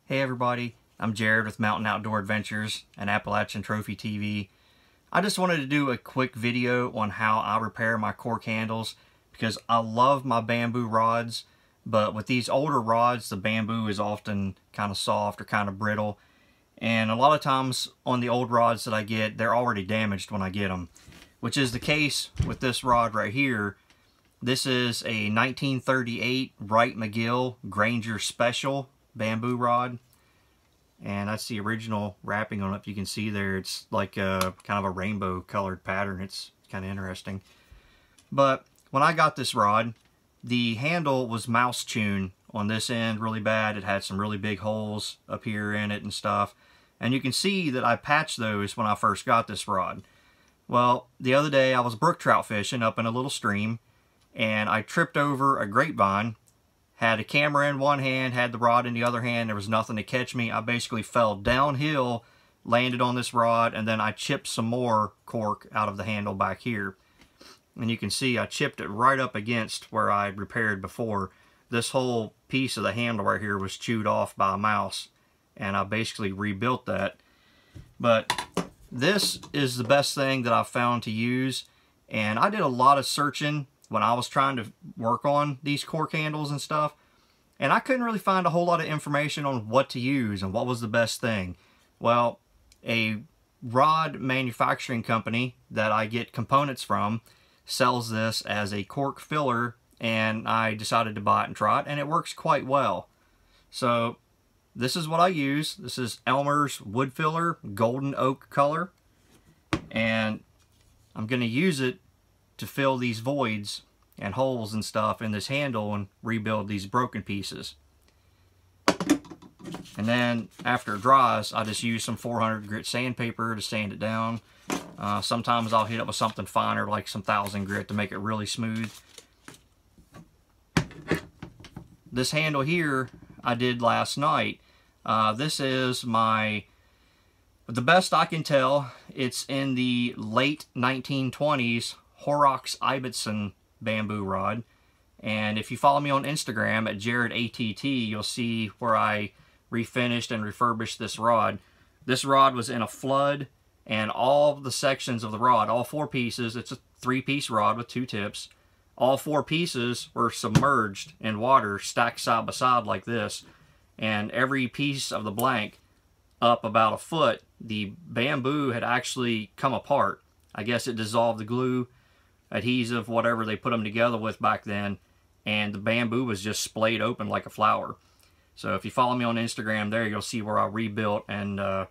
Hey everybody, I'm Jared with Mountain Outdoor Adventures and Appalachian Trophy TV. I just wanted to do a quick video on how I repair my cork handles because I love my bamboo rods, but with these older rods the bamboo is often kind of soft or kind of brittle, and a lot of times on the old rods that I get, they're already damaged when I get them, which is the case with this rod right here. This is a 1938 Wright McGill Granger Special bamboo rod, and that's the original wrapping on it. If you can see there, it's like a kind of a rainbow colored pattern. It's kind of interesting. But when I got this rod, the handle was mouse chewed on this end really bad. It had some really big holes up here in it and stuff, and you can see that I patched those when I first got this rod. Well, the other day I was brook trout fishing up in a little stream, and I tripped over a grapevine, had a camera in one hand, had the rod in the other hand. There was nothing to catch me. I basically fell downhill, landed on this rod, and then I chipped some more cork out of the handle back here. And you can see I chipped it right up against where I repaired before. This whole piece of the handle right here was chewed off by a mouse, and I basically rebuilt that. But this is the best thing that I've found to use, and I did a lot of searching when I was trying to work on these cork handles and stuff, and I couldn't really find a whole lot of information on what to use and what was the best thing. Well, a rod manufacturing company that I get components from sells this as a cork filler, and I decided to buy it and try it, and it works quite well. So this is what I use. This is Elmer's wood filler, golden oak color, and I'm going to use it to fill these voids and holes and stuff in this handle and rebuild these broken pieces. And then after it dries, I just use some 400 grit sandpaper to sand it down. Sometimes I'll hit it with something finer like some 1000 grit to make it really smooth. This handle here I did last night. This is the best I can tell, it's in the late 1920s Horrocks Ibbotson bamboo rod. And if you follow me on Instagram at JaredATT, you'll see where I refinished and refurbished this rod. This rod was in a flood, and all the sections of the rod, all four pieces, it's a 3-piece rod with 2 tips, all 4 pieces were submerged in water, stacked side by side like this, and every piece of the blank up about a foot, the bamboo had actually come apart. I guess it dissolved the glue, adhesive, whatever they put them together with back then, and the bamboo was just splayed open like a flower. So if you follow me on Instagram there, you'll see where I rebuilt and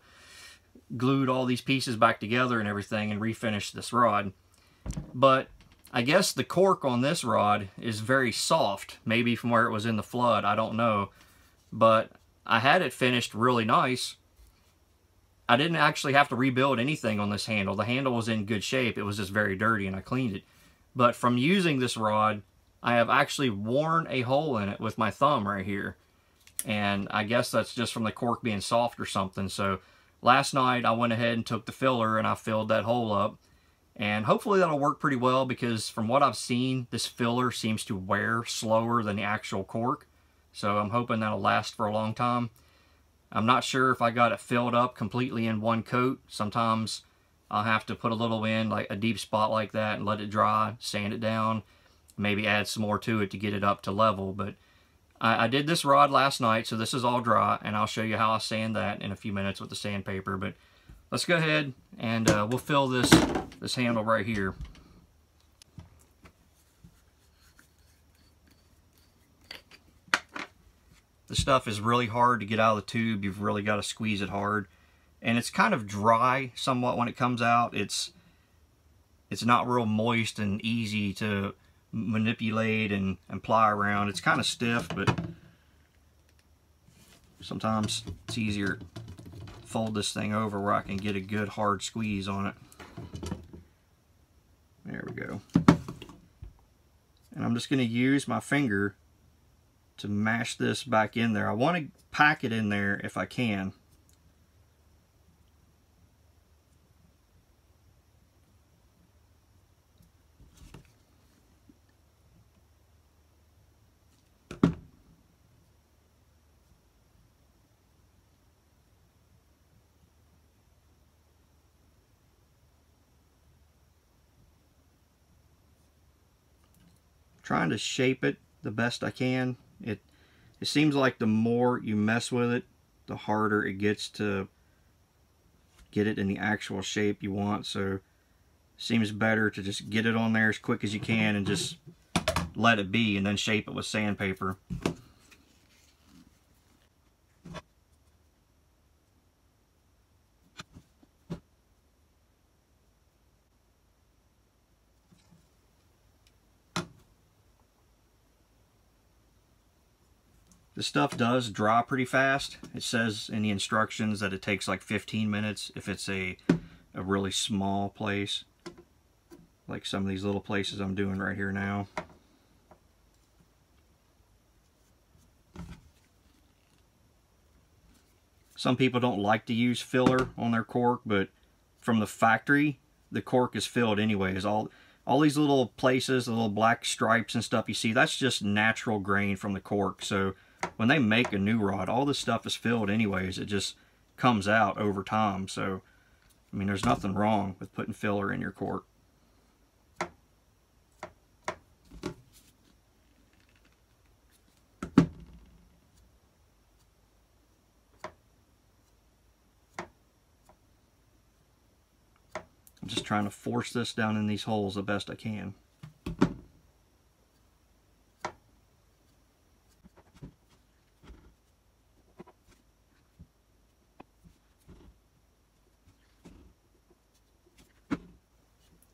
glued all these pieces back together and everything and refinished this rod. But I guess the cork on this rod is very soft, maybe from where it was in the flood, I don't know. But I had it finished really nice. I didn't actually have to rebuild anything on this handle. The handle was in good shape. It was just very dirty, and I cleaned it. But from using this rod, I have actually worn a hole in it with my thumb right here. And I guess that's just from the cork being soft or something. So last night I went ahead and took the filler and I filled that hole up. And hopefully that'll work pretty well, because from what I've seen, this filler seems to wear slower than the actual cork. So I'm hoping that'll last for a long time. I'm not sure if I got it filled up completely in one coat. Sometimes I'll have to put a little in, like a deep spot like that, and let it dry, sand it down, maybe add some more to it to get it up to level. But I did this rod last night, so this is all dry, and I'll show you how I sand that in a few minutes with the sandpaper. But let's go ahead and we'll fill this handle right here. This stuff is really hard to get out of the tube. You've really got to squeeze it hard. And it's kind of dry somewhat when it comes out. It's not real moist and easy to manipulate and ply around. It's kind of stiff, but sometimes it's easier to fold this thing over where I can get a good hard squeeze on it. There we go. And I'm just going to use my finger to mash this back in there. I want to pack it in there if I can. trying to shape it the best I can. It seems like the more you mess with it, the harder it gets to get it in the actual shape you want. So it seems better to just get it on there as quick as you can and just let it be, and then shape it with sandpaper. This stuff does dry pretty fast. It says in the instructions that it takes like 15 minutes if it's a really small place, like some of these little places I'm doing right here now. Some people don't like to use filler on their cork, but from the factory, the cork is filled anyways. All these little places, the little black stripes and stuff you see, that's just natural grain from the cork. So when they make a new rod, all this stuff is filled anyways. It just comes out over time. So, I mean, there's nothing wrong with putting filler in your cork. I'm just trying to force this down in these holes the best I can.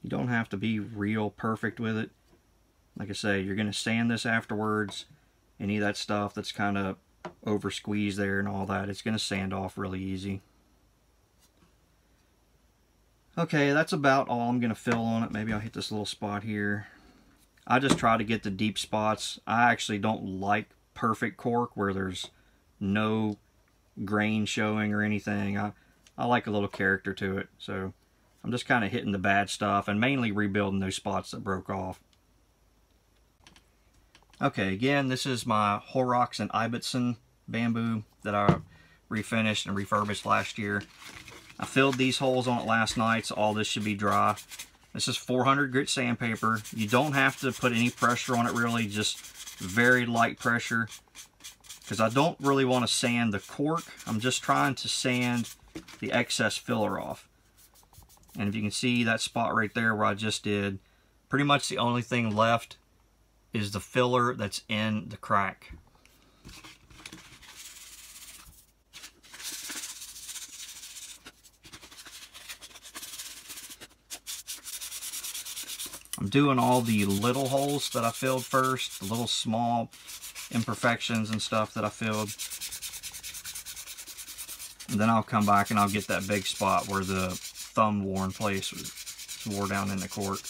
You don't have to be real perfect with it. Like I say, you're going to sand this afterwards. Any of that stuff that's kind of over squeezed there and all that, it's going to sand off really easy. Okay, that's about all I'm going to fill on it. Maybe I'll hit this little spot here. I just try to get the deep spots. I actually don't like perfect cork where there's no grain showing or anything. I like a little character to it. So I'm just kind of hitting the bad stuff and mainly rebuilding those spots that broke off. Okay, again, this is my Horrocks and Ibbotson bamboo that I refinished and refurbished last year. I filled these holes on it last night, so all this should be dry. This is 400 grit sandpaper. You don't have to put any pressure on it really, just very light pressure. Because I don't really want to sand the cork. I'm just trying to sand the excess filler off. And if you can see that spot right there where I just did, pretty much the only thing left is the filler that's in the crack. I'm doing all the little holes that I filled first, the little small imperfections and stuff that I filled. And then I'll come back and I'll get that big spot where the thumb worn place was wore down in the cork.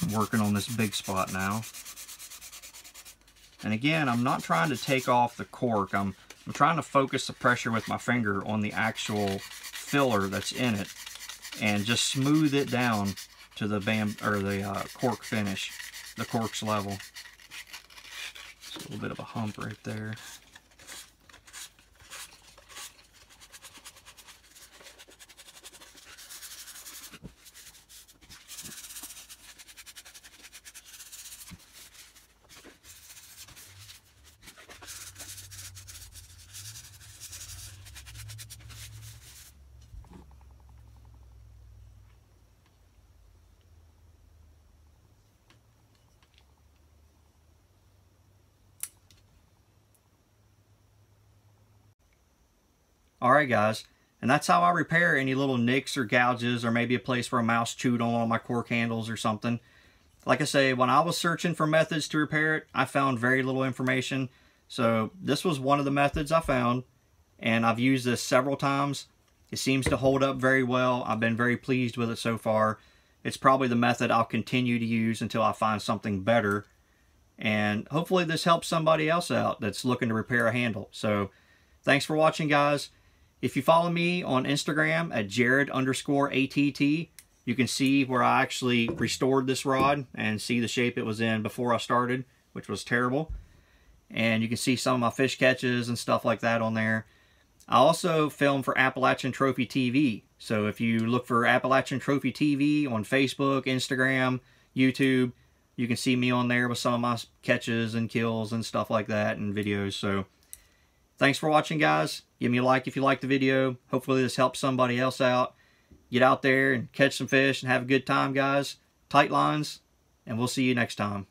I'm working on this big spot now. And again, I'm not trying to take off the cork. I'm trying to focus the pressure with my finger on the actual filler that's in it and just smooth it down to the cork finish, the cork's level. It's a little bit of a hump right there. Alright guys, and that's how I repair any little nicks or gouges or maybe a place where a mouse chewed on one of my cork handles or something. Like I say, when I was searching for methods to repair it, I found very little information. So this was one of the methods I found, and I've used this several times. It seems to hold up very well. I've been very pleased with it so far. It's probably the method I'll continue to use until I find something better. And hopefully this helps somebody else out that's looking to repair a handle. So thanks for watching, guys. If you follow me on Instagram at Jared_ATT, you can see where I actually restored this rod and see the shape it was in before I started, which was terrible. and you can see some of my fish catches and stuff like that on there. I also film for Appalachian Trophy TV. So if you look for Appalachian Trophy TV on Facebook, Instagram, YouTube, you can see me on there with some of my catches and kills and stuff like that and videos. So thanks for watching, guys. Give me a like if you liked the video. Hopefully this helps somebody else out. Get out there and catch some fish and have a good time, guys. Tight lines, and we'll see you next time.